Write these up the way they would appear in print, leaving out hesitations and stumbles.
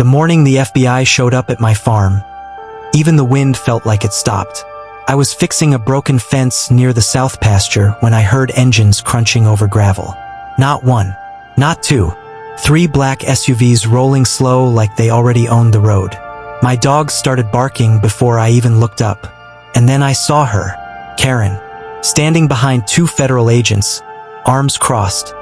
morning the FBI showed up at my farm, even the wind felt like it stopped. I was fixing a broken fence near the south pasture when I heard engines crunching over gravel. Not one, not two, 3 black SUVs rolling slow like they already owned the road. My dogs started barking before I even looked up. And then I saw her, Karen, standing behind 2 federal agents, arms crossed,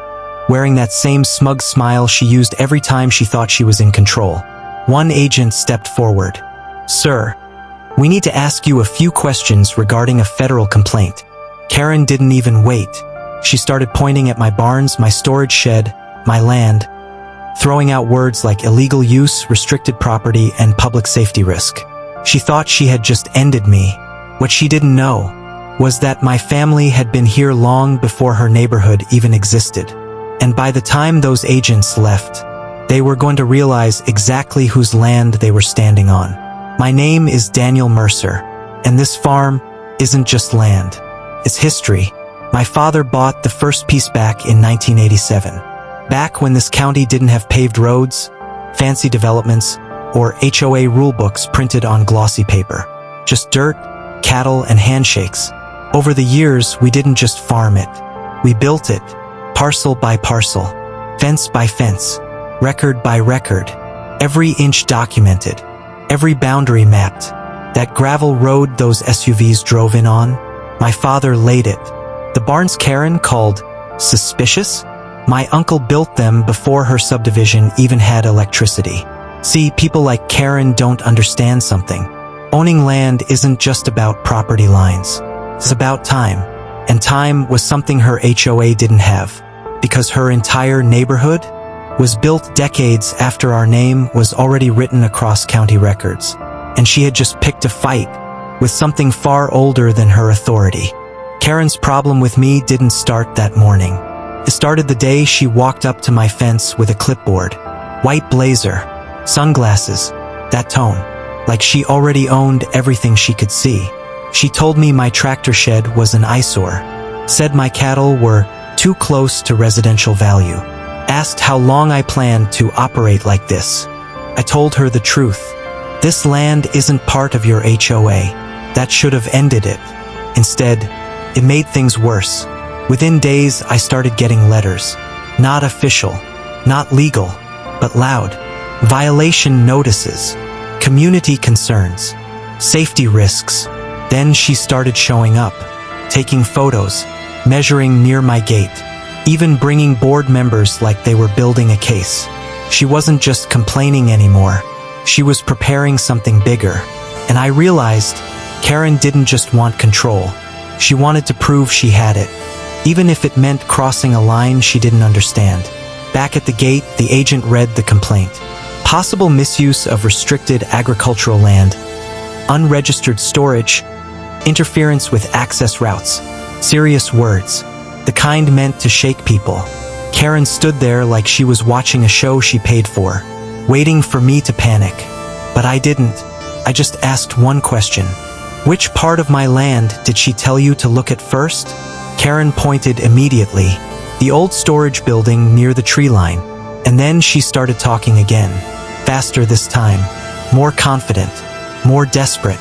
wearing that same smug smile she used every time she thought she was in control. One agent stepped forward. "Sir, we need to ask you a few questions regarding a federal complaint." Karen didn't even wait. She started pointing at my barns, my storage shed, my land, throwing out words like illegal use, restricted property, and public safety risk. She thought she had just ended me. What she didn't know was that my family had been here long before her neighborhood even existed. And by the time those agents left, they were going to realize exactly whose land they were standing on. My name is Daniel Mercer, and this farm isn't just land. It's history. My father bought the first piece back in 1987. Back when this county didn't have paved roads, fancy developments, or HOA rulebooks printed on glossy paper. Just dirt, cattle, and handshakes. Over the years, we didn't just farm it. We built it, parcel by parcel, fence by fence, record by record, every inch documented, every boundary mapped. That gravel road those SUVs drove in on, my father laid it. The barns Karen called suspicious? My uncle built them before her subdivision even had electricity. See, people like Karen don't understand something. Owning land isn't just about property lines. It's about time. And time was something her HOA didn't have, because her entire neighborhood was built decades after our name was already written across county records. And she had just picked a fight with something far older than her authority. Karen's problem with me didn't start that morning. It started the day she walked up to my fence with a clipboard, white blazer, sunglasses, that tone, like she already owned everything she could see. She told me my tractor shed was an eyesore, said my cattle were too close to residential value, asked how long I planned to operate like this. I told her the truth. This land isn't part of your HOA. That should have ended it. Instead, it made things worse. Within days, I started getting letters. Not official, not legal, but loud. Violation notices, community concerns, safety risks. Then she started showing up, taking photos, measuring near my gate, even bringing board members like they were building a case. She wasn't just complaining anymore. She was preparing something bigger. And I realized Karen didn't just want control. She wanted to prove she had it, even if it meant crossing a line she didn't understand. Back at the gate, the agent read the complaint. Possible misuse of restricted agricultural land, unregistered storage, interference with access routes. Serious words, the kind meant to shake people. Karen stood there like she was watching a show she paid for, waiting for me to panic. But I didn't. I just asked one question. Which part of my land did she tell you to look at first? Karen pointed immediately. The old storage building near the tree line. And then she started talking again. Faster this time. More confident. More desperate.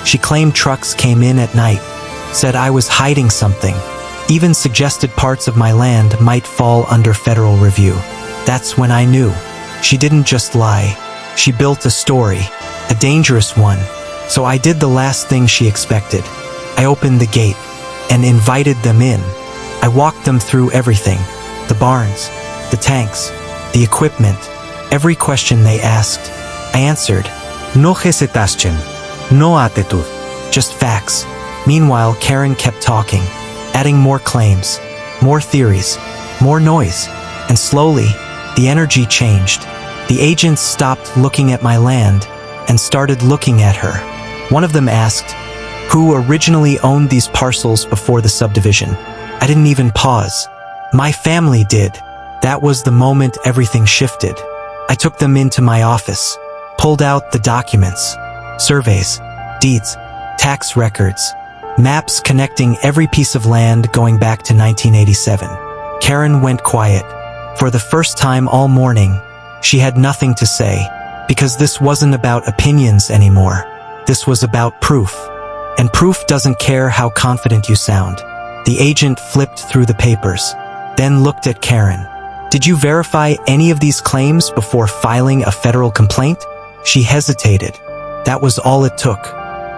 She claimed trucks came in at night. Said I was hiding something. Even suggested parts of my land might fall under federal review. That's when I knew. She didn't just lie. She built a story. A dangerous one. So I did the last thing she expected. I opened the gate and invited them in. I walked them through everything. The barns, the tanks, the equipment, every question they asked. I answered. No hesitación, no actitud. Just facts. Meanwhile, Karen kept talking, adding more claims, more theories, more noise. And slowly, the energy changed. The agents stopped looking at my land and started looking at her. One of them asked, who originally owned these parcels before the subdivision? I didn't even pause. My family did. That was the moment everything shifted. I took them into my office, pulled out the documents, surveys, deeds, tax records, maps connecting every piece of land going back to 1987. Karen went quiet. For the first time all morning, she had nothing to say, Because this wasn't about opinions anymore. This was about proof. And proof doesn't care how confident you sound. The agent flipped through the papers, then looked at Karen. Did you verify any of these claims before filing a federal complaint? She hesitated. That was all it took.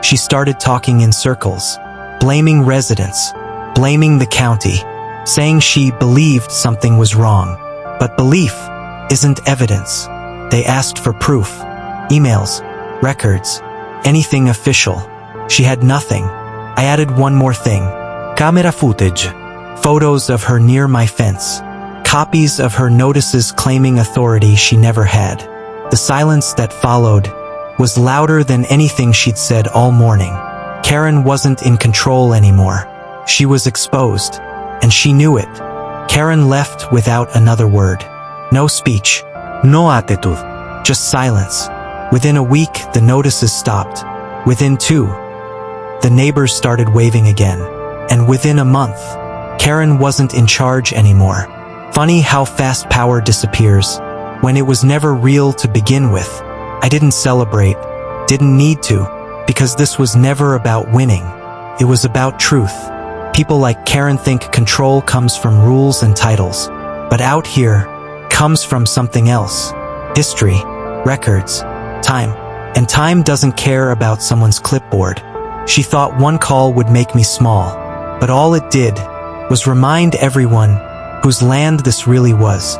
She started talking in circles, blaming residents, blaming the county, saying she believed something was wrong. But belief isn't evidence. They asked for proof, emails, records, anything official. She had nothing. I added one more thing. Camera footage. Photos of her near my fence. Copies of her notices claiming authority she never had. The silence that followed was louder than anything she'd said all morning. Karen wasn't in control anymore. She was exposed, and she knew it. Karen left without another word. No speech. No attitude. Just silence. Within a week, the notices stopped. Within 2, the neighbors started waving again. And within a month, Karen wasn't in charge anymore. Funny how fast power disappears, when it was never real to begin with. I didn't celebrate, didn't need to, because this was never about winning. It was about truth. People like Karen think control comes from rules and titles, but out here, comes from something else. History, records, time. And time doesn't care about someone's clipboard. She thought one call would make me small, but all it did was remind everyone whose land this really was.